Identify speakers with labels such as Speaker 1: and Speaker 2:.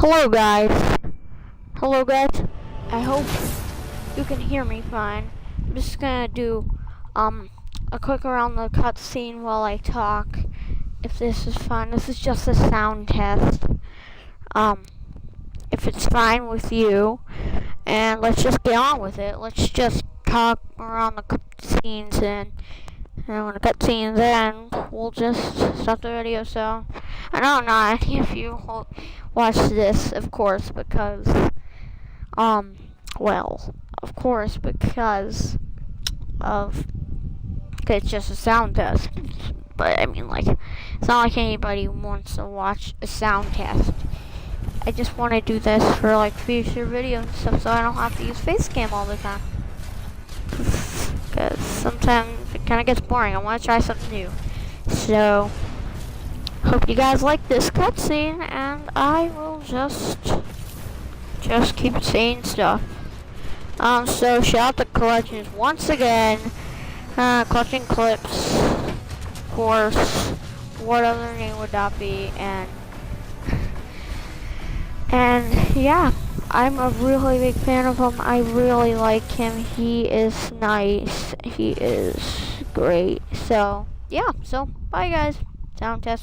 Speaker 1: Hello guys. Hello guys. I hope you can hear me fine. I'm just gonna do a quick around the cutscene while I talk. If this is fine. This is just a sound test. If it's fine with you, and let's just get on with it. Let's just talk around the cutscenes, and when the cutscenes end, we'll just stop the video. So I know not any of you will watch this, of course, because well, of course, because of it's just a sound test. But I mean, like, it's not like anybody wants to watch a sound test. I just want to do this for like future videos and stuff, so I don't have to use Facecam all the time. Because sometimes it kind of gets boring. I want to try something new. So, hope you guys like this cutscene, and I will just keep saying stuff. So shout out to Collections once again. Collecting Clips, of course. What other name would that be? And yeah, I'm a really big fan of him. I really like him. He is nice. He is great. So yeah, bye guys. Sound test.